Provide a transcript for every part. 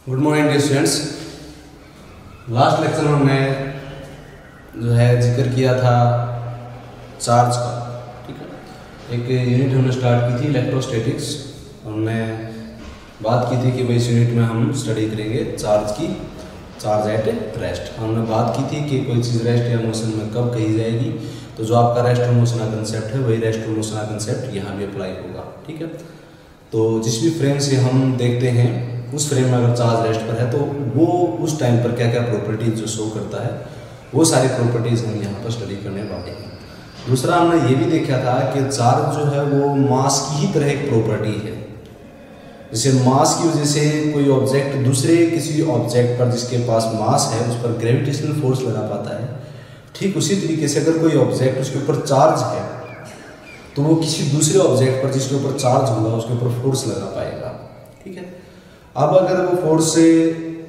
Good morning dear students. Last lecture में हमने जो है जिक्र किया था चार्ज का। ठीक है, एक यूनिट हमने स्टार्ट की थी इलेक्ट्रोस्टैटिक्स। हमने बात की थी कि भाई इस यूनिट में हम स्टडी करेंगे चार्ज की, चार्ज एट रेस्ट। हमने बात की थी कि कोई चीज़ रेस्ट या मोशन में कब कही जाएगी, तो जो आपका रेस्ट और मोशन का कंसेप्ट है वही रेस्ट और मोशन का कंसेप्ट यहाँ भी अप्लाई होगा। ठीक है, तो जिस भी फ्रेम से हम देखते हैं उस फ्रेम में अगर चार्ज रेस्ट पर है तो वो उस टाइम पर क्या क्या प्रॉपर्टीज जो शो करता है वो सारी प्रॉपर्टीज हम यहाँ पर स्टडी करने वाले हैं। दूसरा हमने ये भी देखा था कि चार्ज जो है वो मास की ही तरह एक प्रॉपर्टी है। जैसे मास की वजह से कोई ऑब्जेक्ट दूसरे किसी ऑब्जेक्ट पर जिसके पास मास है उस पर ग्रेविटेशनल फोर्स लगा पाता है, ठीक उसी तरीके से अगर कोई ऑब्जेक्ट उसके ऊपर चार्ज है तो वो किसी दूसरे ऑब्जेक्ट पर जिसके ऊपर चार्ज होगा उसके ऊपर फोर्स लगा पाएगा। ठीक है, अब अगर वो फोर्स से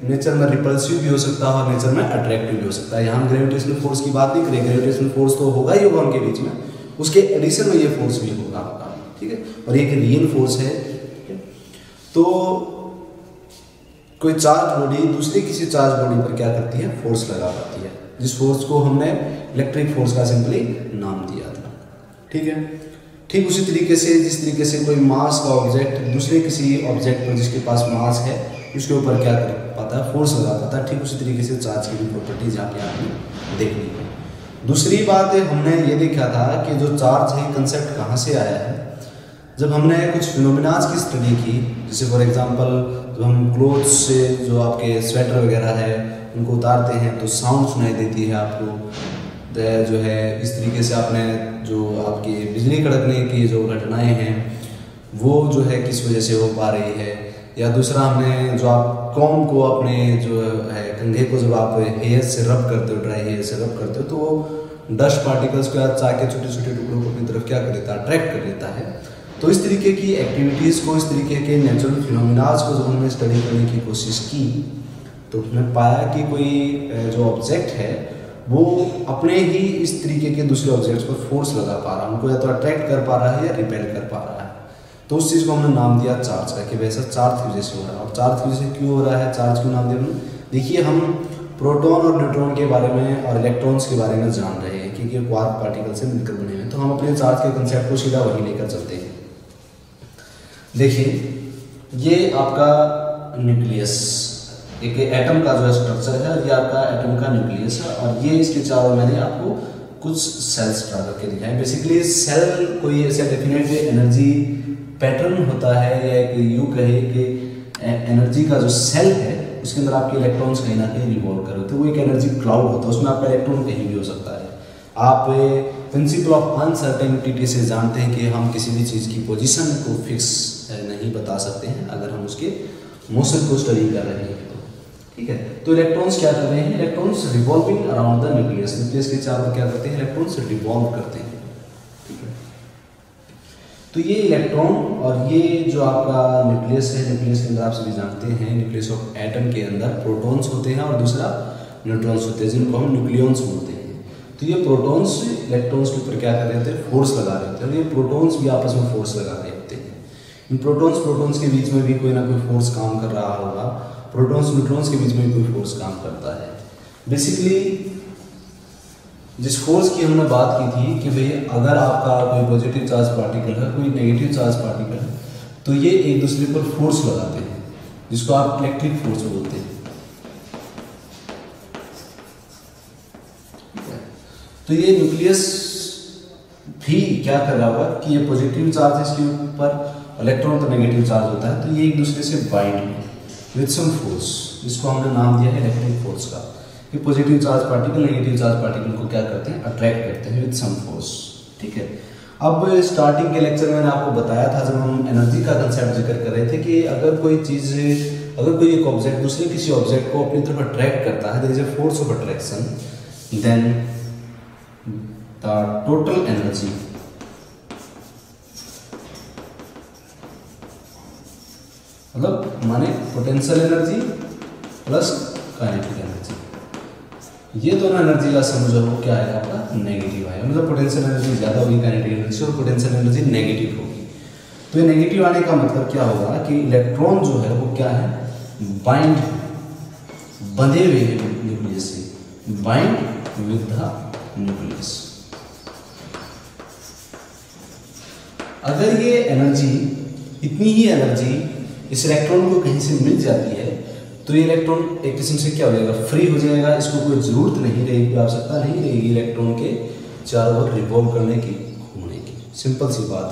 नेचर में रिपल्सिव भी हो सकता है और नेचर में अट्रैक्टिव भी हो सकता है। यहाँ हम ग्रेविटेशनल फोर्स की बात नहीं करें, ग्रेविटेशनल फोर्स तो होगा ही होगा उनके बीच में, उसके एडिशन में ये फोर्स भी होगा। ठीक है, और एक रियल फोर्स है। तो कोई चार्ज बॉडी दूसरी किसी चार्ज बॉडी पर क्या करती है, फोर्स लगा पाती है, जिस फोर्स को हमने इलेक्ट्रिक फोर्स का सिंपली नाम दिया था। ठीक है, ठीक उसी तरीके से जिस तरीके से कोई मास का ऑब्जेक्ट दूसरे किसी ऑब्जेक्ट पर जिसके पास मास है उसके ऊपर क्या कर पाता है, फोर्स लगा पाता है, ठीक उसी तरीके से चार्ज की भी प्रॉपर्टीज यहाँ पे आपने देखनी है। दूसरी बात हमने ये देखा था कि जो चार्ज है कंसेप्ट कहाँ से आया है। जब हमने कुछ फिनोमिनाज की स्टडी की, जैसे फॉर एग्जांपल जब हम क्लोथ्स से जो आपके स्वेटर वगैरह है उनको उतारते हैं तो साउंड सुनाई देती है आपको, जो है इस तरीके से आपने जो आपकी बिजली कड़कने की जो घटनाएं हैं वो जो है किस वजह से हो पा रही है। या दूसरा हमने जो आप कॉम को अपने जो है कंघे को जब आप हेयर से रब करते हो, ड्राई हेयर से रब करते हो, तो वो डस्ट पार्टिकल्स को या चाके छोटे छोटे टुकड़ों को अपनी तरफ क्या कर देता है, अट्रैक्ट कर देता है। तो इस तरीके की एक्टिविटीज़ को, इस तरीके के नेचुरल फिनोमिनाज को जब हमने स्टडी करने की कोशिश की तो हमने पाया कि कोई जो ऑब्जेक्ट है वो अपने ही इस तरीके के दूसरे ऑब्जेक्ट्स पर फोर्स लगा पा रहा है, उनको या तो अट्रैक्ट कर पा रहा है या रिपेल कर पा रहा है। तो उस चीज़ को हमने नाम दिया चार्ज का, कि वैसा चार्ज की वजह से हो रहा है। और चार्ज की वजह से क्यों हो रहा है, चार्ज क्यों नाम दिया हमने, देखिए हम प्रोटॉन और न्यूट्रॉन के बारे में और इलेक्ट्रॉन्स के बारे में जान रहे हैं क्योंकि क्वार्क पार्टिकल से मिलकर बने हैं, तो हम अपने चार्ज के कंसेप्ट को सीधा वही लेकर चलते हैं। देखिए ये आपका न्यूक्लियस, एक एटम का जो स्ट्रक्चर है, ये आपका एटम का न्यूक्लियस है और ये इसके चारों मैंने आपको कुछ सेल्स ड्रा करके दिखाए। बेसिकली सेल कोई ऐसा डेफिनेट एनर्जी पैटर्न होता है, या एक यूँ कहे कि एनर्जी का जो सेल है उसके अंदर आपके इलेक्ट्रॉन्स कहीं ना कहीं रिवॉल्व कर होते हैं। वो एक एनर्जी क्लाउड होता है, उसमें आपका इलेक्ट्रॉन कहीं भी हो सकता है। आप प्रिंसिपल ऑफ अनसर्टेनिटी से जानते हैं कि हम किसी भी चीज़ की पोजीशन को फिक्स नहीं बता सकते हैं अगर हम उसके मोशन को स्टडी कर रहे हैं। ठीक है, तो इलेक्ट्रॉन्स क्या कर रहे हैं, electrons revolving around the nucleus, nucleus के चारों क्या करते हैं, इलेक्ट्रॉन्स रिवॉल्व करते हैं। ठीक है, तो ये इलेक्ट्रॉन और ये जो आपका न्यूक्लियस है, न्यूक्लियस के अंदर आप सभी जानते हैं न्यूक्लियस ऑफ एटम के अंदर प्रोटॉन्स होते हैं और दूसरा न्यूट्रॉन्स होते हैं जिनको हम न्यूक्लियॉन्स बोलते हैं। तो ये प्रोटॉन्स इलेक्ट्रॉन्स के ऊपर क्या कर रहे होते हैं, फोर्स लगा रहे होते हैं, और ये प्रोटॉन्स भी आपस में फोर्स लगा रहे होते हैं। इन प्रोटॉन्स के बीच में भी कोई ना कोई फोर्स काम कर रहा होगा, प्रोटॉन्स न्यूट्रॉन्स के बीच में कोई फोर्स काम करता है। बेसिकली जिस फोर्स की हमने बात की थी कि भाई अगर आपका कोई पॉजिटिव चार्ज पार्टिकल है, कोई नेगेटिव चार्ज पार्टिकल है, तो ये एक दूसरे पर फोर्स लगाते हैं जिसको आप इलेक्ट्रिक फोर्स बोलते हैं। तो ये न्यूक्लियस भी क्या कर रहा होगा कि ये पॉजिटिव चार्ज है इसके ऊपर, इलेक्ट्रॉन तो नेगेटिव चार्ज होता है, तो ये एक दूसरे से बाइंड है विथ सम फोर्स, जिसको हमने नाम दिया है इलेक्ट्रिक फोर्स का। कि positive charge particle negative charge particle को क्या करते हैं, अट्रैक्ट करते हैं विथ सम फोर्स। ठीक है, अब स्टार्टिंग के लेक्चर में मैंने आपको बताया था जब हम एनर्जी का कंसेप्ट जिक्र कर रहे थे कि अगर कोई चीज़, अगर कोई एक ऑब्जेक्ट दूसरे किसी ऑब्जेक्ट को अपनी तरफ अट्रैक्ट करता है, there is a force of attraction, then the total energy मतलब माने potential energy plus kinetic energy, ये दोनों एनर्जी का सम जो हो क्या आएगा आपका, नेगेटिव आएगा। मतलब पोटेंशियल एनर्जी ज़्यादा होगी काइनेटिक एनर्जी और पोटेंशियल एनर्जी नेगेटिव होगी। तो ये नेगेटिव आने का मतलब क्या होगा कि इलेक्ट्रॉन जो है वो क्या है, बाइंड, बंधे हुए न्यूक्लियस से, बाइंड विद द न्यूक्लियस। अगर ये एनर्जी, इतनी ही एनर्जी इस इलेक्ट्रॉन को कहीं से मिल जाती है तो ये इलेक्ट्रॉन एक किस्म से क्या हो जाएगा, फ्री हो जाएगा। इसको कोई ज़रूरत नहीं रहेगी, आवश्यकता नहीं रहेगी इलेक्ट्रॉन के चारों ओर रिवॉल्व करने की, घूमने की। सिंपल सी बात,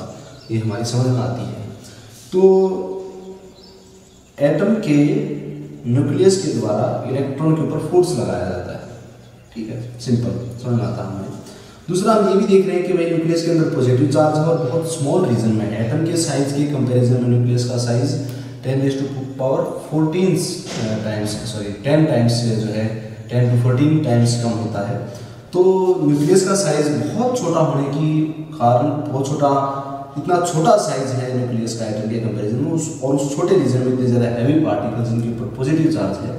ये हमारी समझ में आती है। तो एटम के न्यूक्लियस के द्वारा इलेक्ट्रॉन के ऊपर फोर्स लगाया जाता है, ठीक है, सिंपल समझ में आता है हमें। दूसरा हम ये भी देख रहे हैं कि भाई न्यूक्लियस के अंदर पॉजिटिव चार्ज है और बहुत स्मॉल रीजन में है। एटम के साइज के कंपैरिजन में न्यूक्लियस का साइज 10 टाइम्स जो है 10 to 14 टाइम्स कम होता है। तो न्यूक्लियस का साइज बहुत छोटा होने की कारण, बहुत छोटा, इतना छोटा साइज है न्यूक्लियस का एटम के कंपैरिजन में, उस छोटे रीजन में इतने ज़्यादा हैवी पार्टिकल्स जिनके ऊपर पॉजिटिव चार्ज है।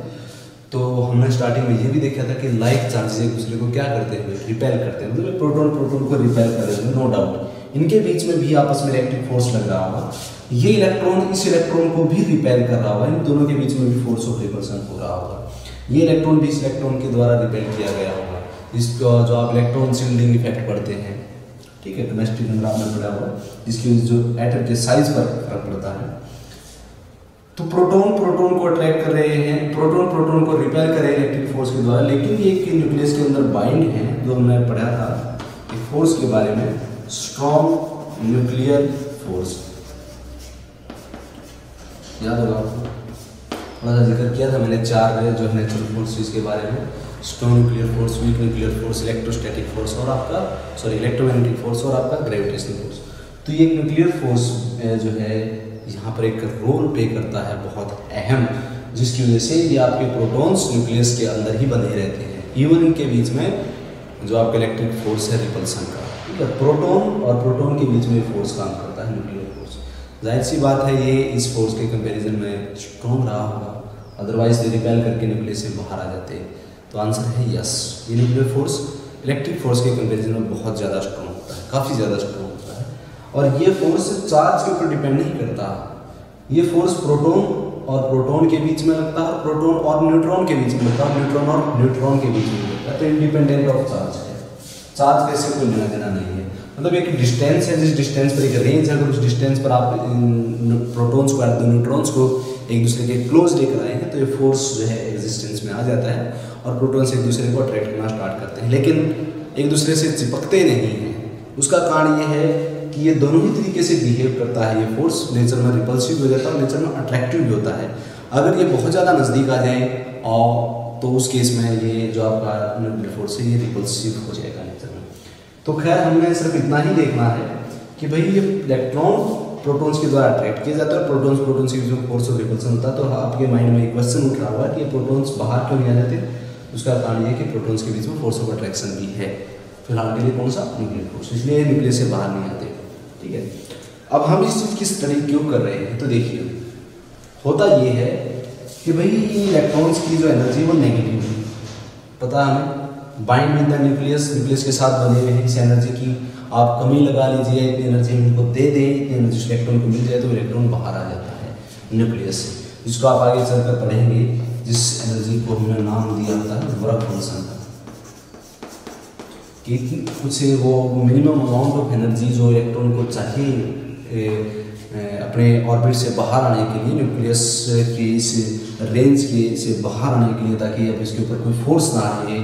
तो हमने स्टार्टिंग में ये भी देखा था कि लाइक चार्जेस एक दूसरे को क्या करते हैं, रिपेल करते हैं, मतलब प्रोटॉन प्रोटॉन को रिपेल कर रहे हैं, नो डाउट। इनके बीच में भी आपस में रिएक्टिव फोर्स लग रहा होगा। ये इलेक्ट्रॉन इस इलेक्ट्रॉन को भी रिपेल कर रहा होगा, इन दोनों के बीच में भी फोर्स ऑफ रिपल्सन हो रहा होगा। ये इलेक्ट्रॉन भी इस इलेक्ट्रॉन के द्वारा रिपेल किया गया होगा, जिसका जो आप इलेक्ट्रॉन शिल्डिंग इफेक्ट पढ़ते हैं, ठीक है, केमिस्ट्री के अंदर आपने पढ़ा हुआ, जिसकी जो एटम के साइज पर फर्क पड़ता है। तो प्रोटॉन प्रोटॉन को अट्रैक्ट कर रहे हैं, प्रोटॉन प्रोटॉन को रिपेल कर रहे हैं इलेक्ट्रिक फोर्स के द्वारा, लेकिन ये कि न्यूक्लियस के अंदर बाइंड है, जो हमने पढ़ा था कि फोर्स के बारे में, स्ट्रॉन्ग न्यूक्लियर फोर्स, याद होगा आपको, थोड़ा सा जिक्र किया था मैंने 4 जो नेचुरल फोर्सेस के बारे में, strong nuclear force, weak nuclear force, electrostatic force और आपका इलेक्ट्रोमैग्नेटिक फोर्स और आपका ग्रेविटेशनल फोर्स। तो ये न्यूक्लियर फोर्स जो है यहाँ पर एक रोल प्ले करता है बहुत अहम, जिसकी वजह से ये आपके प्रोटॉन्स न्यूक्लियस के अंदर ही बंधे रहते हैं, इवन इनके बीच में जो आपका इलेक्ट्रिक फोर्स है रिपल्सन का, ठीक है, प्रोटॉन और प्रोटॉन के बीच में फोर्स काम करता है, न्यूक्लियर फोर्स। जाहिर सी बात है ये इस फोर्स के कंपैरिजन में स्ट्रॉन्ग रहा होगा, अदरवाइज ये रिपेल करके न्यूक्लियस से बाहर आ जाते। तो आंसर है यस, ये न्यूक्लियर फोर्स इलेक्ट्रिक फोर्स के कंपैरिजन में बहुत ज़्यादा स्ट्रॉन्ग होता है, काफ़ी ज़्यादा स्ट्रॉन्ग होता है। और ये फोर्स चार्ज के ऊपर डिपेंड नहीं करता, ये फोर्स प्रोटॉन और प्रोटॉन के बीच में लगता है, प्रोटॉन और न्यूट्रॉन के बीच में लगता है, न्यूट्रॉन और न्यूट्रॉन के बीच में लगता है। तो इंडिपेंडेंट ऑफ चार्ज है, चार्ज कैसे कोई लेना देना नहीं है, मतलब एक डिस्टेंस है, जिस डिस्टेंस पर एक रेंज है, अगर उस डिस्टेंस पर आप प्रोटॉन्स को और न्यूट्रॉन्स को एक दूसरे के क्लोज लेकर आए हैं तो ये फोर्स जो है एग्जिस्टेंस में आ जाता है और प्रोटॉन्स एक दूसरे को अट्रैक्ट करना स्टार्ट करते हैं, लेकिन एक दूसरे से चिपकते नहीं हैं। उसका कारण ये है कि ये दोनों ही तरीके से बिहेव करता है। ये फोर्स नेचर में रिपल्सिव भी हो जाता है और नेचर में अट्रैक्टिव भी होता है। अगर ये बहुत ज़्यादा नज़दीक आ जाए और तो उस केस में ये जो आपका न्यूक्लियर फोर्स है ये रिपल्सिव हो जाएगा नेचर में। तो खैर हमने सिर्फ इतना ही देखना है कि भाई ये इलेक्ट्रॉन प्रोटॉन्स के द्वारा अट्रैक्ट किया जाता है और प्रोटॉन्स के जो फोर्स ऑफ रिपल्सन होता है। तो आपके माइंड में एक क्वेश्चन उठ रहा हुआ कि ये प्रोटॉन्स बाहर क्यों नहीं आ जाते, उसका कारण ये है कि प्रोटॉन्स के बीच में फोर्स ऑफ अट्रैक्शन भी है। फिलहाल के लिए कौन सा, न्यूक्लियर फोर्स, इसलिए न्यूक्लियस से बाहर नहीं आते, ठीक है। अब हम इस चीज़ की स्टडी क्यों कर रहे हैं, तो देखिए होता ये है कि भाई इलेक्ट्रॉन्स की जो एनर्जी वो नेगेटिव है, पता है हमें, bind with the nucleus, nucleus के साथ बने हुए हैं। इस एनर्जी की आप कमी लगा लीजिए, इतनी एनर्जी हम इनको दे दें, इतनी एनर्जी इलेक्ट्रॉन को मिल जाए तो इलेक्ट्रॉन बाहर आ जाता है न्यूक्लियस से, जिसको आप आगे चलकर पढ़ेंगे, जिस एनर्जी को हमने नाम दिया होता है वर्क फंक्शन का, कि कुछ वो मिनिमम अमाउंट ऑफ एनर्जी जो इलेक्ट्रॉन को चाहिए अपने ऑर्बिट से बाहर आने के लिए, न्यूक्लियस की इस रेंज के से बाहर आने के लिए, ताकि अब इसके ऊपर कोई फोर्स ना आए,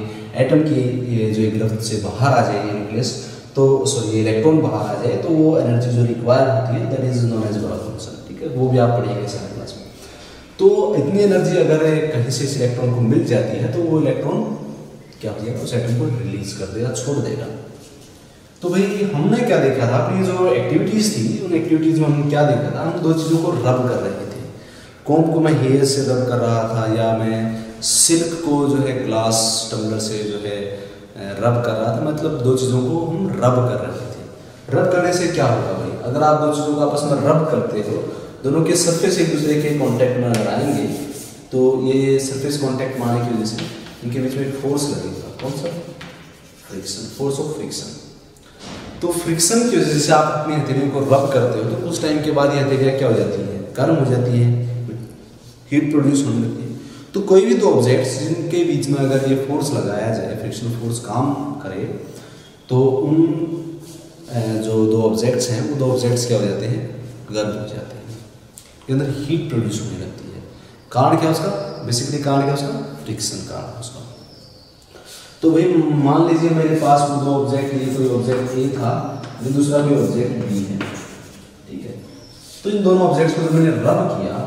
एटम की जो गिरफ्त से बाहर आ जाए न्यूक्लियस, तो सॉरी इलेक्ट्रॉन बाहर आ जाए, तो वो एनर्जी जो रिक्वायर होती है that is known as work function, ठीक है, वो भी आप पढ़ेंगे सारे क्लास में। तो इतनी एनर्जी अगर कहीं से इस इलेक्ट्रॉन को मिल जाती है तो वो इलेक्ट्रॉन क्या हो जाएगा, उस एटम को रिलीज कर देगा, छोड़ देगा। तो भाई हमने क्या देखा था, अपनी जो एक्टिविटीज़ थी उन एक्टिविटीज़ में हम क्या देखा था, हम दो चीज़ों को रब कर रहे थे। कॉम्ब को मैं हेयर से रब कर रहा था, या मैं सिल्क को जो है ग्लास टम्बलर से जो है रब कर रहा था, मतलब दो चीज़ों को हम रब कर रहे थे। रब करने से क्या होगा भाई, अगर आप दो चीज़ों को आपस में रब करते हो, दोनों के सरफेस एक दूसरे के कॉन्टैक्ट में अगर आएंगे तो ये सरफेस कॉन्टैक्ट में आने की वजह से इनके बीच में एक फोर्स लगेगा, कौन सा, फ्रिक्शन, फोर्स ऑफ फ्रिक्शन। तो फ्रिक्शन की वजह से आप अपनी हथेलियों को रब करते हो तो कुछ टाइम के बाद ये हथेलियाँ क्या हो जाती हैं, गर्म हो जाती हैं, हीट प्रोड्यूस होने लगती है। तो कोई भी दो ऑब्जेक्ट्स जिनके बीच में अगर ये फोर्स लगाया जाए, फ्रिक्शनल फोर्स काम करे, तो उन जो दो ऑब्जेक्ट्स हैं वो दो ऑब्जेक्ट्स क्या हो जाते हैं, गर्म हो जाते हैं, के अंदर हीट प्रोड्यूस होने लगती है। कारण क्या उसका, बेसिकली कारण क्या उसका, फ्रिक्शन कारण उसका। तो भाई मान लीजिए मेरे पास वो दो ऑब्जेक्ट, ये कोई ऑब्जेक्ट ए था, दूसरा कोई ऑब्जेक्ट बी है, ठीक है। तो इन दोनों ऑब्जेक्ट्स को जब मैंने रब किया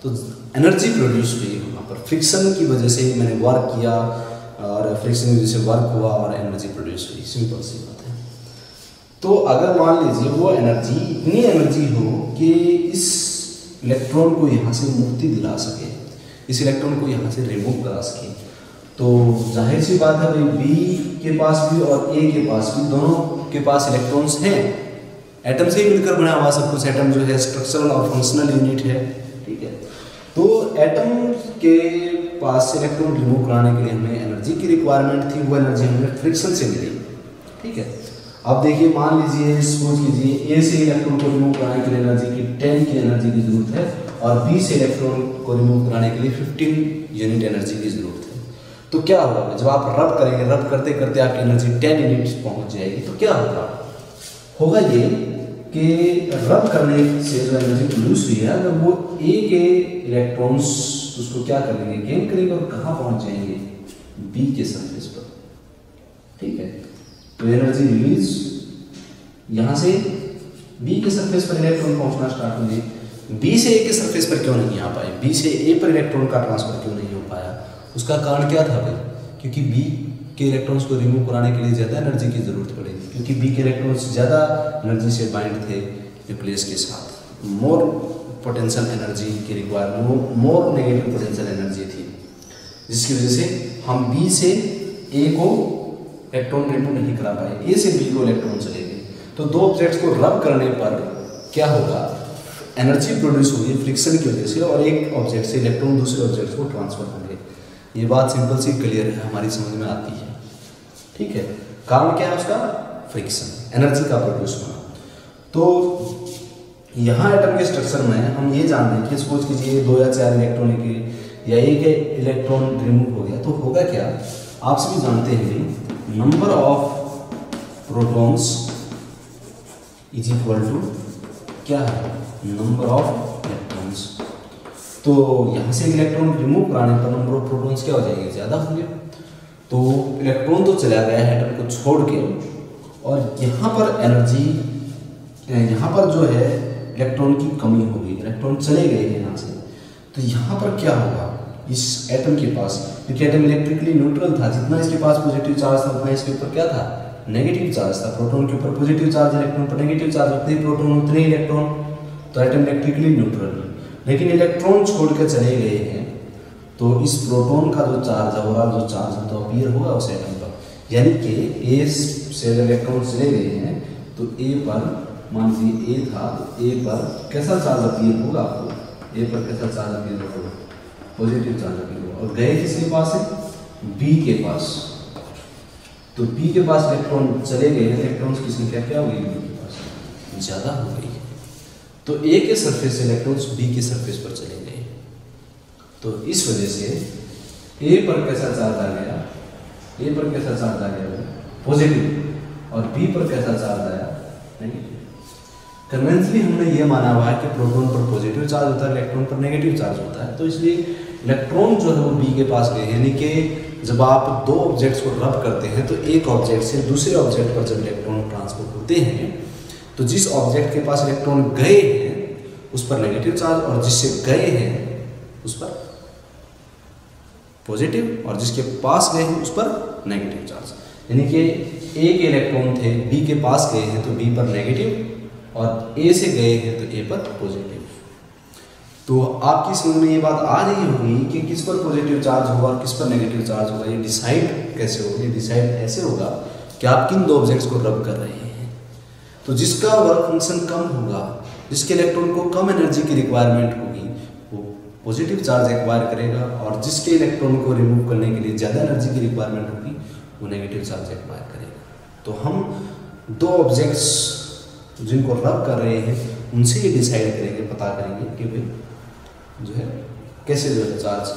तो एनर्जी प्रोड्यूस हुई वहाँ पर, फ्रिक्शन की वजह से मैंने वर्क किया और फ्रिक्शन की वजह से वर्क हुआ और एनर्जी प्रोड्यूस हुई, सिंपल सी बात है। तो अगर मान लीजिए वो एनर्जी इतनी एनर्जी हो कि इस इलेक्ट्रॉन को यहाँ से मुक्ति दिला सके, इस इलेक्ट्रॉन को यहाँ से रिमूव करा सके, तो जाहिर सी बात है भाई बी के पास भी और ए के पास भी, दोनों के पास इलेक्ट्रॉन्स हैं। एटम से ही मिलकर बना हुआ सब कुछ, एटम जो है स्ट्रक्चरल और फंक्शनल यूनिट है, ठीक है। तो एटम के पास से इलेक्ट्रॉन रिमूव कराने के लिए हमें एनर्जी की रिक्वायरमेंट थी, वो एनर्जी हमें फ्रिक्शन से मिली, ठीक है। अब देखिए मान लीजिए, सपोज कीजिए ए से इलेक्ट्रॉन को रिमूव कराने के लिए एनर्जी की 10 की एनर्जी की जरूरत है और बी से इलेक्ट्रॉन को रिमूव कराने के लिए 15 यूनिट एनर्जी की जरूरत है। तो क्या होगा, जब आप रब करेंगे, रब करते करते आपकी एनर्जी 10 यूनिट पहुंच जाएगी, तो क्या होगा ये कि रब करने से जो एनर्जी प्रोड्यूस हुई है, अगर वो ए के इलेक्ट्रॉन्स उसको क्या करेंगे, गेन करेंगे और कहाँ पहुंच जाएंगे, बी के सरफेस पर, ठीक है। तो एनर्जी रिलीज यहाँ से बी के सरफेस पर इलेक्ट्रॉन पहुंचना स्टार्ट होंगे। बी से ए के सरफेस पर क्यों नहीं आ पाए, बी से ए पर इलेक्ट्रॉन का ट्रांसफर क्यों नहीं हो पाया, उसका कारण क्या था भाई, क्योंकि बी के इलेक्ट्रॉन्स को रिमूव कराने के लिए ज़्यादा एनर्जी की ज़रूरत पड़ेगी, क्योंकि बी के इलेक्ट्रॉन्स ज़्यादा एनर्जी से बाइंड थे न्यूक्लियस के साथ, मोर पोटेंशियल एनर्जी की requirement, more negative potential energy थी, जिसकी वजह से हम बी से ए को इलेक्ट्रॉन रिमूव नहीं करा पाए, ए से बी को इलेक्ट्रॉन चले गए। तो दो ऑब्जेक्ट्स को रब करने पर क्या होगा, एनर्जी प्रोड्यूस होगी फ्रिक्शन की वजह से, और एक ऑब्जेक्ट से इलेक्ट्रॉन दूसरे ऑब्जेक्ट को ट्रांसफर होंगे। ये बात सिंपल सी क्लियर है, हमारी समझ में आती है, ठीक है। कारण क्या है उसका, फ्रिक्शन, एनर्जी का प्रोड्यूस होना। तो यहाँ एटम के स्ट्रक्चर में हम ये जानते हैं कि सपोज कीजिए 2 या 4 इलेक्ट्रॉन के या एक इलेक्ट्रॉन रिमूव हो गया, तो होगा क्या, आप सभी जानते हैं number of protons is equal to क्या है, नंबर ऑफ इलेक्ट्रॉन्स। तो यहाँ से इलेक्ट्रॉन रिमूव कराने पर नंबर ऑफ प्रोटॉन्स क्या हो जाएंगे, ज़्यादा होंगे। तो इलेक्ट्रॉन तो चला गया है एटम को छोड़ के, और यहाँ पर एनर्जी, यहाँ पर जो है इलेक्ट्रॉन की कमी होगी, इलेक्ट्रॉन चले गए हैं यहाँ से। तो यहाँ पर क्या होगा, इस एटम के पास, क्योंकि एटम इलेक्ट्रिकली न्यूट्रल था, जितना इसके पास पॉजिटिव चार्ज था उतना इसके ऊपर क्या था, नेगेटिव चार्ज था। प्रोटॉन के ऊपर पॉजिटिव चार्ज, इलेक्ट्रॉन पर नेगेटिव चार्ज, उतने प्रोटॉन उतने ही इलेक्ट्रॉन, तो एटम इलेक्ट्रिकली न्यूट्रल। लेकिन इलेक्ट्रॉन छोड़ के चले गए हैं, तो इस प्रोटॉन का जो चार्ज है, ओवरऑल जो चार्ज है, तो अपीयर होगा उस एटम पर। यानी कि ए से इलेक्ट्रॉन चले गए हैं, तो ए पर मान लीजिए ए था, तो ए पर कैसा चार्ज अपीयर होगा, आपको ए पर कैसा चार्ज अपीयर होगा, पॉजिटिव चार्ज अपीयर होगा। और गए किसके पास है, बी के पास। तो बी के पास इलेक्ट्रॉन चले गए हैं, इलेक्ट्रॉन्स की संख्या क्या हो गई, बी के पास ज़्यादा हो गई है। तो ए के सरफेस से इलेक्ट्रॉन्स बी के सरफेस पर चले गए। तो इस वजह से ए पर कैसा चार्ज आ गया, ए पर कैसा चार्ज आ गया, पॉजिटिव, और बी पर कैसा चार्ज आया, नेगेटिव। कन्वेंशनली हमने ये माना हुआ है कि प्रोटॉन पर पॉजिटिव चार्ज होता है, इलेक्ट्रॉन पर नेगेटिव चार्ज होता है। तो इसलिए इलेक्ट्रॉन जो है वो बी के पास गए, यानी कि जब आप दो ऑब्जेक्ट्स को रब करते हैं, तो एक ऑब्जेक्ट से दूसरे ऑब्जेक्ट पर जब इलेक्ट्रॉन ट्रांसफर होते हैं, तो जिस ऑब्जेक्ट के पास इलेक्ट्रॉन गए हैं उस पर नेगेटिव चार्ज, और जिससे गए हैं उस पर पॉजिटिव, और जिसके पास गए हैं उस पर नेगेटिव चार्ज। यानी कि ए के इलेक्ट्रॉन थे, बी के पास गए हैं तो बी पर नेगेटिव, और ए से गए हैं तो ए पर पॉजिटिव। तो आपकी समझ में ये बात आ रही होगी कि किस पर पॉजिटिव चार्ज होगा और किस पर नेगेटिव चार्ज होगा। ये डिसाइड कैसे होगा, ये डिसाइड ऐसे होगा कि आप किन दो ऑब्जेक्ट्स को रब कर रहे हैं। तो जिसका वर्क फंक्शन कम होगा, जिसके इलेक्ट्रॉन को कम एनर्जी की रिक्वायरमेंट होगी, वो पॉजिटिव चार्ज एक्वायर करेगा, और जिसके इलेक्ट्रॉन को रिमूव करने के लिए ज़्यादा एनर्जी की रिक्वायरमेंट होगी वो नेगेटिव चार्ज एक्वायर करेगा। तो हम दो ऑब्जेक्ट्स जिनको रब कर रहे हैं उनसे ये डिसाइड करेंगे, पता करेंगे कि भाई जो है कैसे जो है चार्ज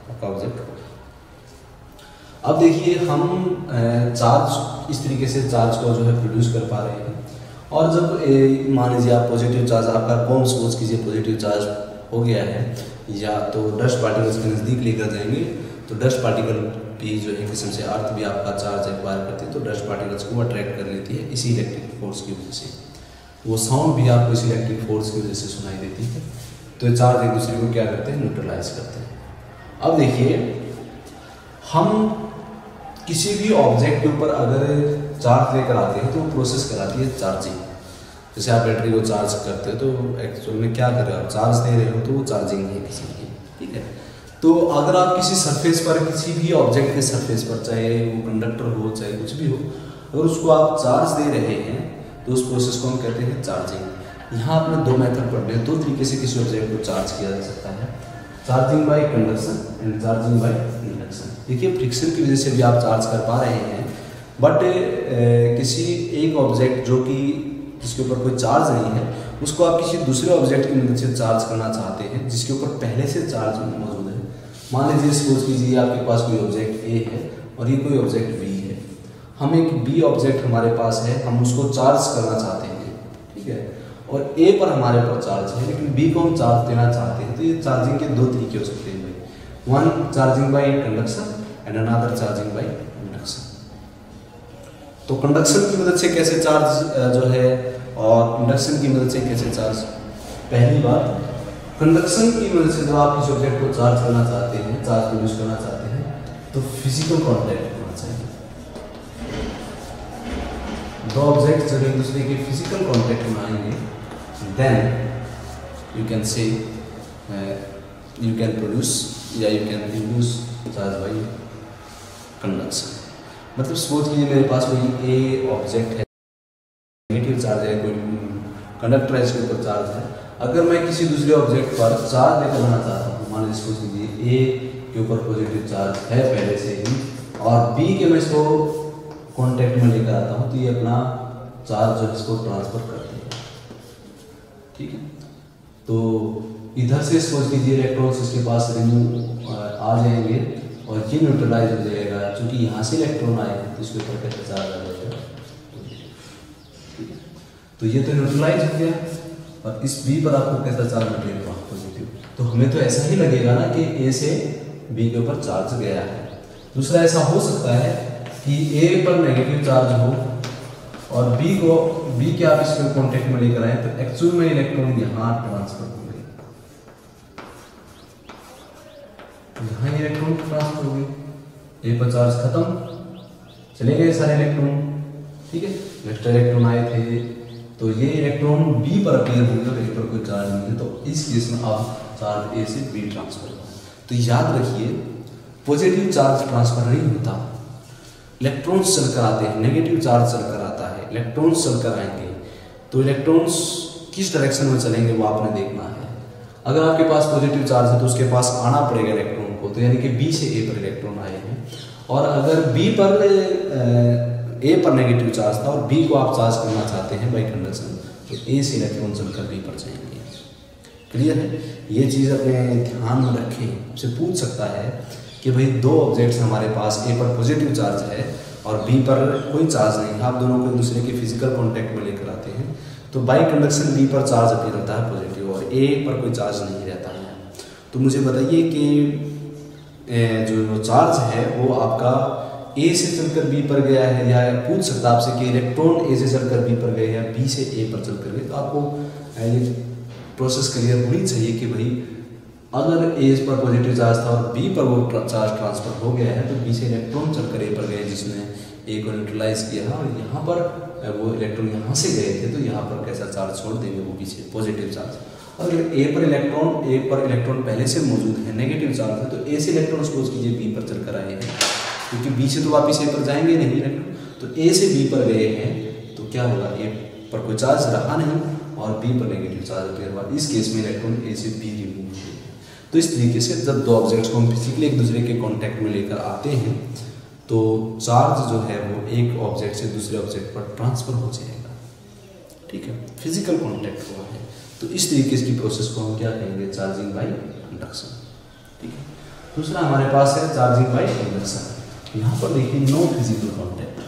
आपका ऑब्जेक्ट होगा। अब देखिए हम चार्ज इस तरीके से चार्ज को जो है प्रोड्यूस कर पा रहे हैं, और जब मान लीजिए आप पॉजिटिव चार्ज आपका कौन सपोज कीजिए पॉजिटिव चार्ज हो गया है, या तो डस्ट पार्टिकल्स के नज़दीक लेकर जाएंगे तो डस्ट पार्टिकल भी जो है किस्म से अर्थ भी आपका चार्ज एक्वायर करती है, तो डस्ट पार्टिकल्स को अट्रैक्ट कर लेती है इसी इलेक्ट्रिक फोर्स की वजह से। वो साउंड भी आपको इसी इलेक्ट्रिक फोर्स की वजह से सुनाई देती है। तो चार्ज एक दूसरे को क्या करते हैं, न्यूट्रलाइज करते हैं। अब देखिए हम किसी भी ऑब्जेक्ट के ऊपर अगर चार्ज लेकर आते हैं तो वो प्रोसेस कराती है चार्जिंग। जैसे आप बैटरी को चार्ज करते हो तो एक्चुअल में क्या कर रहे हो, चार्ज दे रहे हो, तो वो चार्जिंग है किसी की, ठीक है। तो अगर आप किसी सरफेस पर, किसी भी ऑब्जेक्ट के सरफेस पर, चाहे वो कंडक्टर हो चाहे कुछ भी हो, अगर उसको आप चार्ज दे रहे हैं तो उस प्रोसेस को हम कहते हैं चार्जिंग। यहाँ आपने दो मेथड पढ़ने हैं, दो तरीके से किसी ऑब्जेक्ट को चार्ज किया जा सकता है, charging by conduction and charging by induction. देखिए फ्रिक्शन की वजह से भी आप चार्ज कर पा रहे हैं, बट किसी एक ऑब्जेक्ट जो कि जिसके ऊपर कोई चार्ज नहीं है उसको आप किसी दूसरे ऑब्जेक्ट की मदद से चार्ज करना चाहते हैं जिसके ऊपर पहले से चार्ज मौजूद है। मान लीजिए सपोज कीजिए आपके पास कोई ऑब्जेक्ट ए है और ये कोई ऑब्जेक्ट बी है, हम एक बी ऑब्जेक्ट हमारे पास है, हम उसको चार्ज करना चाहते हैं, ठीक है, और ए पर हमारे पर चार्ज है लेकिन बी को हम चार्ज देना चाहते हैं। तो ये चार्जिंग के दो तरीके हो सकते हैं भाई, one charging by conduction and another charging by induction. तो कंडक्शन की मदद से कैसे चार्ज जो है और इंडक्शन की मदद से कैसे चार्ज। पहली बात, कंडक्शन की मदद से जब आप किसी ऑब्जेक्ट को चार्ज करना चाहते हैं, चार्ज प्रोड्यूस करना चाहते हैं, तो फिजिकल कांटेक्ट होना चाहिए। दो ऑब्जेक्ट जब एक दूसरे के फिजिकल कांटेक्ट में आएंगे then you can say you can produce या you can induce charge by conduction. मतलब सपोज कीजिए मेरे पास कोई ए ऑब्जेक्ट है, नेगेटिव चार्ज है, कोई कंडक्टर है, इसके ऊपर चार्ज है, अगर मैं किसी दूसरे ऑब्जेक्ट पर चार्ज लेकर आना चाहता हूँ, मान लीजिए सपोज कीजिए ए के ऊपर पॉजिटिव चार्ज है पहले से ही और बी के मैं इसको कॉन्टेक्ट में लेकर आता हूँ, तो ये अपना चार्ज जो है इसको ट्रांसफर करते हैं, ठीक है। तो इधर से सपोज कीजिए इलेक्ट्रॉन्स इसके पास रिमूव आ जाएंगे और ये न्यूट्रलाइज हो जाएगा, क्योंकि यहाँ से इलेक्ट्रॉन आए हैं तो इसके ऊपर कैसे चार्ज आ जाएगा, ठीक है। तो ये तो न्यूट्रलाइज हो गया और इस बी पर आपको कैसा चार्ज मिलेगा, पॉजिटिव। तो हमें तो ऐसा ही लगेगा ना कि ए से बी के ऊपर चार्ज गया है। दूसरा ऐसा हो सकता है कि ए पर नेगेटिव चार्ज हो और बी के आप इसके कॉन्टेक्ट में लेकर आए तो एक्चुअल में इलेक्ट्रॉन यहाँ ट्रांसफर होंगे, यहाँ इलेक्ट्रॉन ट्रांसफर हो गए, ए पर चार्ज खत्म, चले गए सारे इलेक्ट्रॉन, ठीक है। नेक्स्ट इलेक्ट्रॉन आए थे तो ये इलेक्ट्रॉन बी पर अपीयर होंगे और ए पर कोई चार्ज नहीं है, तो इस केस में आप चार्ज ए से बी ट्रांसफर होगा। तो याद रखिए पॉजिटिव चार्ज ट्रांसफर नहीं होता, इलेक्ट्रॉन्स चलकर आते हैं, नेगेटिव चार्ज चलकर आता है, इलेक्ट्रॉन्स चलकर आएंगे। तो इलेक्ट्रॉन्स किस डायरेक्शन में चलेंगे वो आपने देखना है। अगर आपके पास पॉजिटिव चार्ज है तो उसके पास आना पड़ेगा इलेक्ट्रॉन को, तो यानी कि बी से ए पर इलेक्ट्रॉन आए हैं, और अगर बी पर ए पर नेगेटिव चार्ज था और बी को आप चार्ज करना चाहते हैं बाई कंडक्शन, तो ए से इलेक्ट्रॉन चलकर बी पर जाएंगे। क्लियर है, ये चीज़ अपने ध्यान में रखें। आपसे पूछ सकता है कि भाई दो ऑब्जेक्ट्स हमारे पास, ए पर पॉजिटिव चार्ज है और बी पर कोई चार्ज नहीं है, आप दोनों को एक दूसरे के फिजिकल कॉन्टैक्ट में लेकर आते हैं, तो बाई कंडक्शन बी पर चार्ज अपीयर होता है पॉजिटिव और ए पर कोई चार्ज नहीं रहता है। तो मुझे बताइए कि जो चार्ज है वो आपका ए से चलकर बी पर गया है, या पूछ सकता है आपसे कि इलेक्ट्रॉन ए से चलकर बी पर गए या बी से ए पर चलकर गए। तो आपको ये प्रोसेस क्लियर होनी चाहिए कि भाई अगर ए पर पॉजिटिव चार्ज था और बी पर वो चार्ज ट्रांसफर हो गया है, तो बी से इलेक्ट्रॉन चलकर ए पर गए जिसने ए को न्यूट्रलाइज किया है, और यहाँ पर वो इलेक्ट्रॉन यहाँ से गए थे तो यहाँ पर कैसा चार्ज छोड़ देंगे वो पीछे पॉजिटिव चार्ज। अगर ए पर इलेक्ट्रॉन पहले से मौजूद है, नेगेटिव चार्ज है, तो ए से इलेक्ट्रॉन सपोज कीजिए बी पर चलकर आए हैं, क्योंकि बी से तो वापिस ए पर जाएंगे नहीं इलेक्ट्रॉन, तो ए से बी पर गए हैं तो क्या होगा, ए पर कोई चार्ज रहा नहीं और बी पर नेगेटिव चार्ज अपीयर हुआ। इस केस में इलेक्ट्रॉन ए से बी रिमूव हुए। तो इस तरीके से जब दो ऑब्जेक्ट्स को हम फिजिकली एक दूसरे के कॉन्टैक्ट में लेकर आते हैं तो चार्ज जो है वो एक ऑब्जेक्ट से दूसरे ऑब्जेक्ट पर ट्रांसफर हो जाएगा, ठीक है, फिजिकल कॉन्टैक्ट हुआ है। तो इस तरीके की प्रोसेस को हम क्या कहेंगे, चार्जिंग बाय कंडक्शन। ठीक है। दूसरा हमारे पास है चार्जिंग बाय इंडक्शन। यहाँ पर देखिए no physical contact,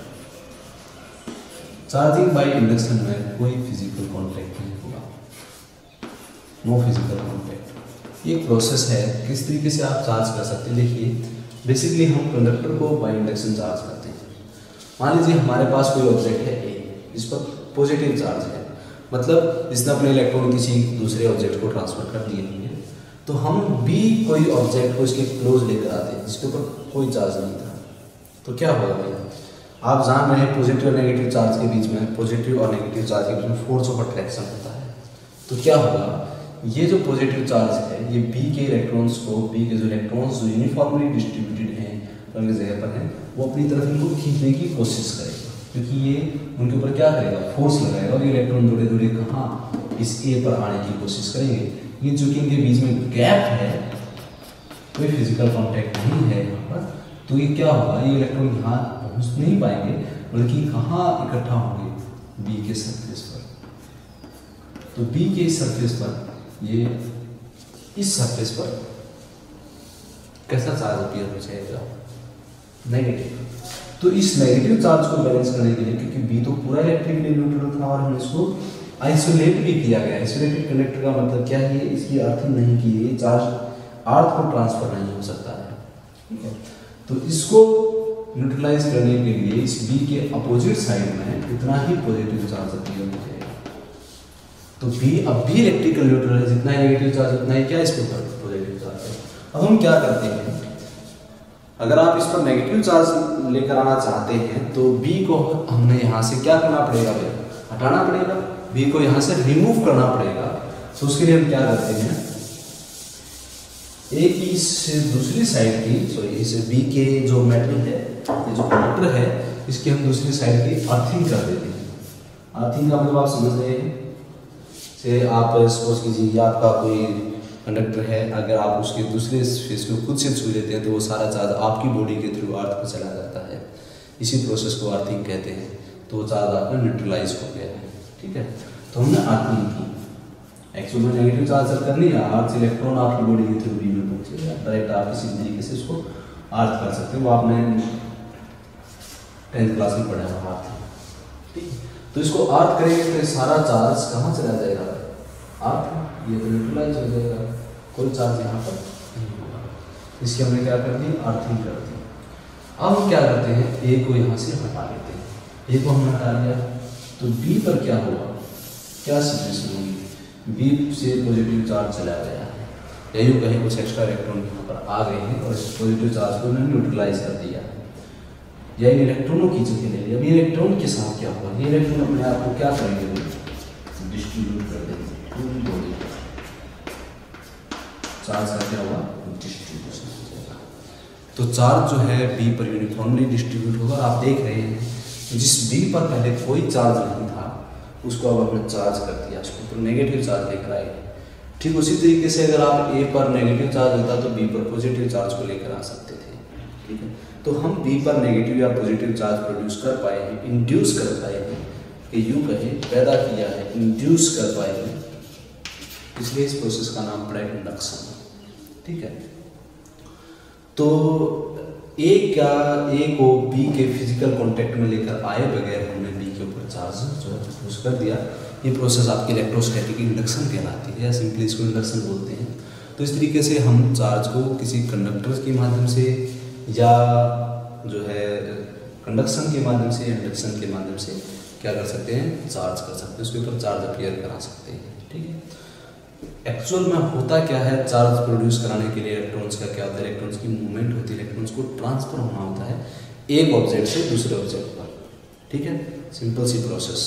charging by induction में कोई फिजिकल कॉन्टैक्ट नहीं होगा, नो फिजिकल कॉन्टैक्ट। ये प्रोसेस है किस तरीके से आप चार्ज कर सकते हैं। देखिए बेसिकली हम कंडक्टर को बाय इंडक्शन चार्ज करते हैं। मान लीजिए हमारे पास कोई ऑब्जेक्ट है ए, जिस पर पॉजिटिव चार्ज है, मतलब जिसने अपने इलेक्ट्रॉन किसी दूसरे ऑब्जेक्ट को ट्रांसफर कर दिए होंगे, तो हम बी कोई ऑब्जेक्ट को इसके क्लोज लेकर आते हैं जिसके ऊपर कोई चार्ज नहीं था, तो क्या होगा भैया, आप जान रहे हैं पॉजिटिव और नेगेटिव चार्ज के बीच में, पॉजिटिव और नेगेटिव चार्ज के बीच में फोर्स ऑफ अट्रैक्शन होता है। तो क्या होगा, ये जो पॉजिटिव चार्ज है ये बी के इलेक्ट्रॉन्स को, बी के जो इलेक्ट्रॉन्स जो यूनिफॉर्मली डिस्ट्रीब्यूटेड हैं अलग जगह पर हैं, वो अपनी तरफ इनको खींचने की कोशिश करेगा, क्योंकि ये उनके ऊपर क्या करेगा, फोर्स लगाएगा, और ये इलेक्ट्रॉन थोड़े थोड़े कहाँ इस ए पर आने की कोशिश करेंगे। ये चूंकि इनके बीच में गैप है, कोई फिजिकल कॉन्टैक्ट नहीं है यहाँ पर, तो ये क्या होगा, ये इलेक्ट्रॉन यहाँ पहुँच नहीं पाएंगे, बल्कि कहाँ इकट्ठा होंगे, बी के सरफेस पर। तो बी के सरफेस पर ये इस सरफेस पर कैसा चार्ज अपीयर हो जाएगा, नेगेटिव। तो इस नेगेटिव चार्ज को बैलेंस करने के लिए, क्योंकि बी तो पूरा इलेक्ट्रिकली न्यूट्रल था और हमने इसको आइसोलेट भी किया गया। आइसोलेटेड कंडक्टर का मतलब क्या है, इसकी अर्थिंग नहीं की गई, चार्ज अर्थ को ट्रांसफर नहीं हो सकता है, ठीक है। तो इसको न्यूट्रलाइज करने के लिए इस बी के अपोजिट साइड में इतना ही पॉजिटिव चार्ज अपीयर हो जाएगा। तो बी अब भी इलेक्ट्रिकल न्यूट्रल है, जितना नेगेटिव चार्ज उतना ही क्या इस पर पॉजिटिव चार्ज है। अब हम क्या करते हैं, अगर आप इस पर नेगेटिव चार्ज लेकर आना चाहते हैं तो बी को हमने यहाँ से क्या करना पड़ेगा, हटाना पड़ेगा, बी को यहाँ से रिमूव करना पड़ेगा। तो उसके लिए हम क्या करते हैं, एक इस दूसरी साइड की, सॉरी इस बी के जो मेटल है, ये जो कंडक्टर है, इसकी हम दूसरी साइड की अर्थिंग कर देते हैं। अर्थिंग का मतलब आप समझ रहे हैं, से आप सपोज कीजिए कि आपका कोई कंडक्टर है, अगर आप उसके दूसरे फेस को खुद से छू लेते हैं तो वो सारा चार्ज आपकी बॉडी के थ्रू अर्थ पर चला जाता है, इसी प्रोसेस को अर्थिंग कहते हैं। तो वो चार्ज आपका न्यूट्रलाइज हो गया है, ठीक है। तो हमने अर्थिंग की, एक्चुअली में नेगेटिव चार्ज करनी है, अर्थ से इलेक्ट्रॉन आपकी बॉडी के थ्रू बी में पहुंचेगा, डायरेक्ट आप किसी तरीके से इसको अर्थ कर सकते हैं, वो आपने 10th क्लास में पढ़ा हुआ अर्थ, ठीक है। तो इसको अर्थ करेंगे तो सारा चार्ज कहाँ चला जाएगा, अर्थ, ये तो न्यूट्रलाइज हो जाएगा, कोई चार्ज यहाँ पर नहीं होगा। इसकी हमने क्या कर दी, अर्थिंग कर दी। अब हम क्या करते हैं, ए को यहाँ से हटा लेते हैं, ए को हमने हटा लिया तो बी पर क्या होगा, क्या सिचुएशन होगी, बी से पॉजिटिव चार्ज चला गया है, या यूँ कहीं कुछ एक्स्ट्रा इलेक्ट्रॉन यहाँ पर आ गए हैं और इस पॉजिटिव चार्ज को उन्होंने न्यूट्रलाइज कर दिया है, या इन इलेक्ट्रॉनों की जगह ले लिया। अब ये इलेक्ट्रॉन के साथ क्या होगा, ये इलेक्ट्रॉन अपने आप को क्या करेंगे, डिस्ट्रीब्यूट कर देंगे पूरी बॉडी, चार्ज का क्या होगा, डिस्ट्रीब्यूशन हो जाएगा। तो चार्ज जो है बी पर यूनिफॉर्मली डिस्ट्रीब्यूट होगा। आप देख रहे हैं जिस बी पर पहले कोई चार्ज नहीं था उसको अब हमने चार्ज कर दिया, उसके ऊपर नेगेटिव चार्ज लेकर आए। ठीक उसी तरीके से अगर आप ए पर नेगेटिव चार्ज होता तो बी पर पॉजिटिव चार्ज को लेकर आ सकते थे, ठीक है। तो हम बी पर नेगेटिव या पॉजिटिव चार्ज प्रोड्यूस कर पाए हैं, इंड्यूस कर पाए हैं, कि यूँ कहें पैदा किया है, इंड्यूस कर पाए हैं, इसलिए इस प्रोसेस का नाम पड़ा है इंडक्शन, ठीक है। तो ए को बी के फिजिकल कांटेक्ट में लेकर आए बगैर हमने बी के ऊपर चार्ज जो है प्रोड्यूस कर दिया। ये प्रोसेस आपकी इलेक्ट्रोस्टैटिक इंडक्शन कहलाती है, या सिंपली इसको इंडक्शन बोलते हैं। तो इस तरीके से हम चार्ज को किसी कंडक्टर के माध्यम से या जो है कंडक्शन के माध्यम से, इंडक्शन के माध्यम से क्या कर सकते हैं, चार्ज कर सकते हैं, उसके ऊपर चार्ज अपीयर करा सकते हैं, ठीक है। एक्चुअल में होता क्या है, चार्ज प्रोड्यूस कराने के लिए इलेक्ट्रॉन्स का क्या होता है, इलेक्ट्रॉन्स की मूवमेंट होती है, इलेक्ट्रॉन्स को ट्रांसफर होना होता है एक ऑब्जेक्ट से दूसरे ऑब्जेक्ट पर, ठीक है। सिंपल सी प्रोसेस,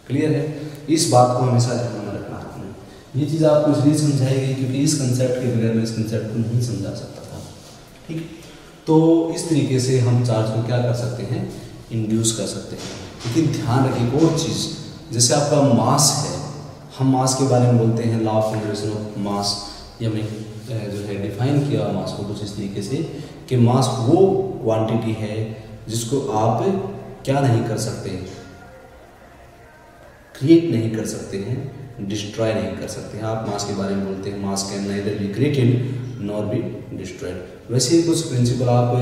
क्लियर है। इस बात को हमेशा ध्यान में रखना आपने। ये चीज़ आपको इसलिए समझाई गई क्योंकि इस कंसेप्ट के बगैर मैं इस कंसेप्ट को नहीं समझा सकता था, ठीक। तो इस तरीके से हम चार्ज को क्या कर सकते हैं, इंड्यूस कर सकते हैं। लेकिन ध्यान रखिए एक और चीज़, जैसे आपका मास है, हम मास के बारे में बोलते हैं लॉ ऑफ कंजर्वेशन ऑफ मास, ये हमने जो है डिफाइन किया मास को कुछ इस तरीके से कि मास वो क्वांटिटी है जिसको आप क्या नहीं कर सकते, क्रिएट नहीं कर सकते हैं, डिस्ट्रॉय नहीं कर सकते हैं। आप मास के बारे में बोलते हैं मास can neither be created nor be destroyed. वैसे ही कुछ प्रिंसिपल आप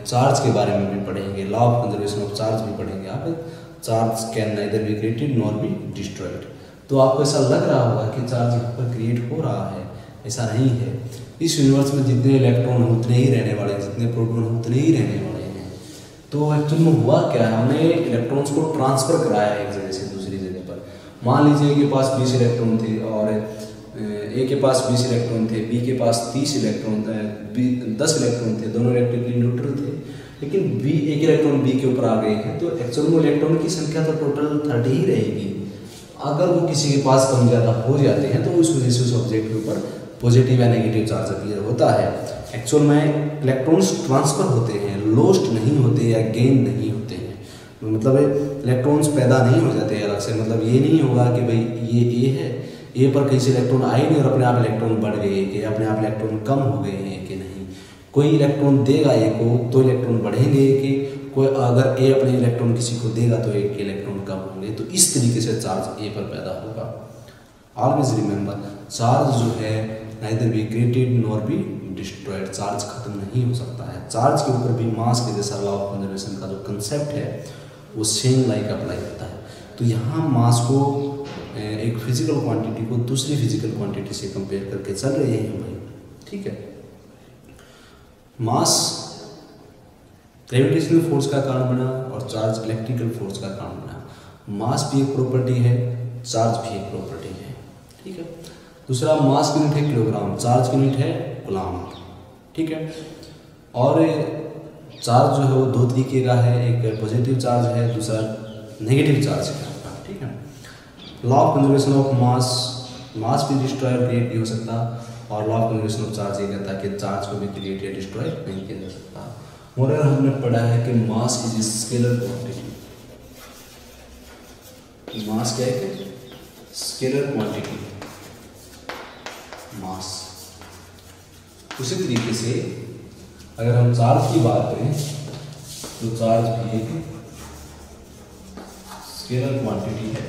चार्ज के बारे में भी पढ़ेंगे, law of conservation of charge भी पढ़ेंगे आप। Charge can neither be created nor be destroyed. तो आपको ऐसा लग रहा होगा कि चार्ज यहाँ पर क्रिएट हो रहा है, ऐसा नहीं है। इस यूनिवर्स में जितने इलेक्ट्रॉन हैं उतने ही रहने वाले हैं, जितने प्रोटॉन हैं उतने ही रहने वाले हैं। तो एक्चुअली में हुआ क्या है, हमने इलेक्ट्रॉन्स को ट्रांसफर कराया है एक जगह से दूसरी जगह पर। मान लीजिए कि पास 20 इलेक्ट्रॉन थे और ए के पास 20 इलेक्ट्रॉन थे, बी के पास 30 इलेक्ट्रॉन 10 इलेक्ट्रॉन थे, दोनों इलेक्ट्रिकली न्यूट्रल थे। लेकिन बी एक इलेक्ट्रॉन बी के ऊपर आ गए हैं, तो एक्चुअल में इलेक्ट्रॉन की संख्या तो टोटल 30 ही रहेगी। अगर वो किसी के पास कम ज़्यादा हो जाते हैं तो उस वजह से उस ऑब्जेक्ट के ऊपर पॉजिटिव या नेगेटिव चार्ज अपीयर होता है। एक्चुअल में इलेक्ट्रॉन्स ट्रांसफर होते हैं, लॉस्ट नहीं होते या गेन नहीं होते हैं। मतलब इलेक्ट्रॉन्स पैदा नहीं हो जाते अलग से। मतलब ये नहीं होगा कि भाई ये ए है, ए पर कहीं से इलेक्ट्रॉन आए नहीं और अपने आप इलेक्ट्रॉन बढ़ गए कि अपने आप इलेक्ट्रॉन कम हो गए हैं कि नहीं। कोई इलेक्ट्रॉन देगा ए को तो इलेक्ट्रॉन बढ़ेंगे कि कोई अगर ए अपने इलेक्ट्रॉन किसी को देगा तो ए के इलेक्ट्रॉन कम होंगे। तो इस तरीके से चार्ज ए पर पैदा होगा। ऑलवेज रिमेंबर, चार्ज जो है neither be created nor be destroyed. Charge खत्म नहीं हो सकता है। चार्ज के ऊपर भी मास के जैसा लॉ ऑफ कंजर्वेशन का जो कंसेप्ट है वो सेम लाइक अप्लाई होता है। तो यहाँ मास को एक फिजिकल क्वांटिटी को दूसरी फिजिकल क्वांटिटी से कंपेयर करके चल रहे हैं भाई, ठीक है। मास ग्रेविटेशनल फोर्स का कारण बना और चार्ज इलेक्ट्रिकल फोर्स का कारण बना। मास भी एक प्रॉपर्टी है, चार्ज भी एक प्रॉपर्टी है, ठीक है। दूसरा, मास की यूनिट है किलोग्राम, चार्ज की यूनिट है कूलम, ठीक है। और चार्ज जो है वो दो तरीके का है, एक पॉजिटिव चार्ज है, दूसरा नेगेटिव चार्ज है, ठीक है। Law of conservation of mass, mass भी डिस्ट्रॉय और क्रिएट नहीं हो सकता। और law of conservation of charge ये कहता है कि चार्ज को भी क्रिएट या डिस्ट्रॉय नहीं किया जा सकता। मोरल हमने पढ़ा है कि मास इज स्केलर क्वांटिटी। मास क्या है? स्केलर क्वांटिटी मास। उसी तरीके से अगर हम चार्ज की बात करें तो चार्ज भी एक स्केलर क्वांटिटी है।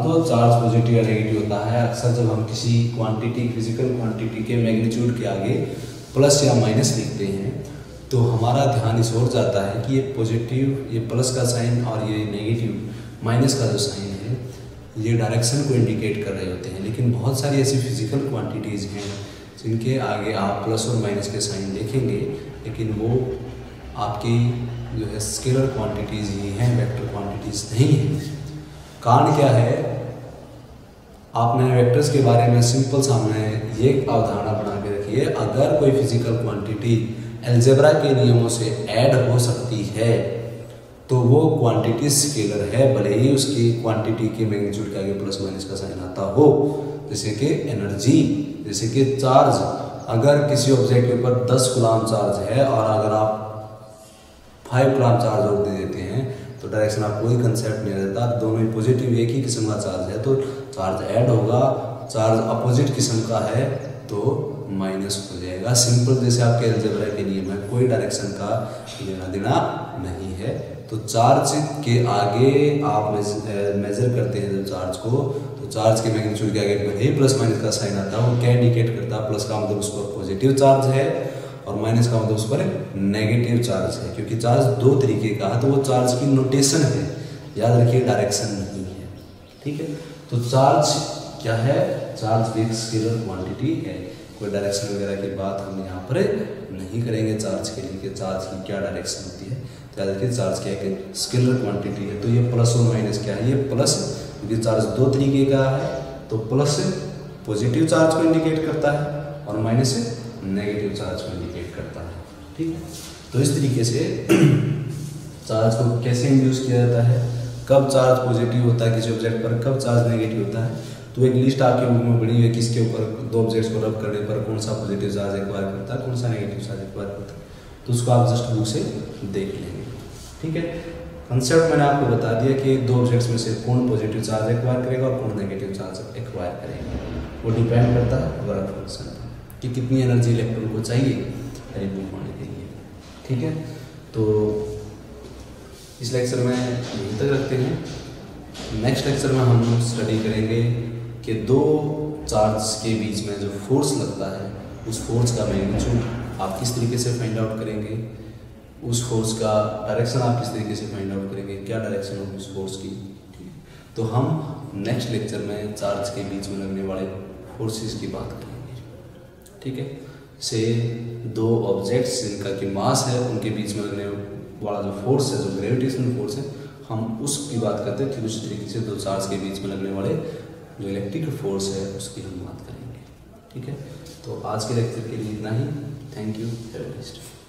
तो चार्ज पॉजिटिव या नेगेटिव होता है। अक्सर जब हम किसी क्वांटिटी, फिजिकल क्वांटिटी के मैग्नीट्यूड के आगे प्लस या माइनस लिखते हैं तो हमारा ध्यान इस ओर जाता है कि ये पॉजिटिव, ये प्लस का साइन और ये नेगेटिव माइनस का जो साइन है ये डायरेक्शन को इंडिकेट कर रहे होते हैं। लेकिन बहुत सारी ऐसी फिजिकल क्वांटिटीज़ हैं जिनके आगे आप प्लस और माइनस के साइन देखेंगे, लेकिन वो आपकी जो है स्केलर क्वांटिटीज़ ही हैं, वेक्टर क्वांटिटीज़ नहीं हैं। कारण क्या है? आपने वेक्टर्स के बारे में सिंपल सामने ये अवधारणा बना के रखी है, अगर कोई फिजिकल क्वांटिटी अलजेब्रा के नियमों से ऐड हो सकती है तो वो क्वांटिटी स्केलर है, भले ही उसकी क्वांटिटी के मैग्नीट्यूड के आगे प्लस माइनस का साइन आता हो। जैसे कि एनर्जी, जैसे कि चार्ज, अगर किसी ऑब्जेक्ट के ऊपर 10 कूलम चार्ज है और अगर आप 5 कूलम चार्ज और दे देते हैं तो डायरेक्शन आप कोई कंसेप्ट नहीं रहता। दोनों ही पॉजिटिव एक ही किस्म का चार्ज है तो चार्ज ऐड होगा, चार्ज अपोजिट किस्म का है तो माइनस हो जाएगा। सिंपल, जैसे आपके अलजेब्रा के नियम है, कोई डायरेक्शन का लेना देना नहीं है। तो चार्ज के आगे आप मेजर करते हैं जब चार्ज को, तो चार्ज के मैग्नीट्यूड के आगे भले ही प्लस माइनस का साइन आता है, वो क्या इंडिकेट करता है? प्लस का मतलब उस पर पॉजिटिव चार्ज है और माइनस का मतलब उस पर नेगेटिव चार्ज है। क्योंकि चार्ज दो तरीके का है तो वो चार्ज की नोटेशन है, याद रखिए, डायरेक्शन नहीं है, ठीक है। तो चार्ज क्या है? चार्ज भी एक स्केलर क्वांटिटी है। कोई डायरेक्शन वगैरह की बात हम यहाँ पर नहीं करेंगे चार्ज के लिए कि चार्ज की क्या डायरेक्शन होती है। तो याद रखिए चार्ज क्या है? स्केलर क्वांटिटी है। तो ये प्लस और माइनस क्या है? ये प्लस, क्योंकि चार्ज दो तरीके का है तो प्लस पॉजिटिव चार्ज को इंडिकेट करता है और माइनस नेगेटिव चार्ज को इंडिकेट करता है, ठीक है। तो इस तरीके से चार्ज को कैसे इंड्यूस किया जाता है, कब चार्ज पॉजिटिव होता है किसी ऑब्जेक्ट पर, कब चार्ज नेगेटिव होता है, तो एक लिस्ट आपके बुक में बनी हुई है किसके ऊपर दो ऑब्जेक्ट्स को रब करने पर कौन सा पॉजिटिव चार्ज एक्वायर करता है, कौन सा नेगेटिव चार्ज एक्वायर करता है। तो उसको आप जस्ट बुक से देख लेंगे, ठीक है। कंसेप्ट मैंने आपको बता दिया कि दो ऑब्जेक्ट्स में से कौन पॉजिटिव चार्ज एक्वायर करेगा और कौन नेगेटिव चार्ज एक्वायर करेगा। वो डिपेंड करता है वर्क फंक्शन पर कि कितनी एनर्जी इलेक्ट्रॉन को चाहिए रिमूव होने के लिए, ठीक है। तो इस लेक्चर में यहीं तक रखते हैं। नेक्स्ट लेक्चर में हम स्टडी करेंगे कि दो चार्ज के बीच में जो फोर्स लगता है उस फोर्स का मैग्नीट्यूड आप किस तरीके से फाइंड आउट करेंगे, उस फोर्स का डायरेक्शन आप किस तरीके से फाइंड आउट करेंगे, क्या डायरेक्शन होगी उस फोर्स की। ठीक है, तो हम नेक्स्ट लेक्चर में चार्ज के बीच में लगने वाले फोर्सेस की बात करेंगे। ठीक है, से दो ऑब्जेक्ट्स जिनका कि मास है उनके बीच में लगने वाला जो फोर्स है, जो ग्रेविटेशनल फोर्स है, हम उसकी बात करते हैं। ठीक उसी तरीके से दो चार्ज के बीच में लगने वाले जो इलेक्ट्रिक फोर्स है उसकी हम बात करेंगे। ठीक है, तो आज के लेक्चर के लिए इतना ही। Thank you, have a nice day.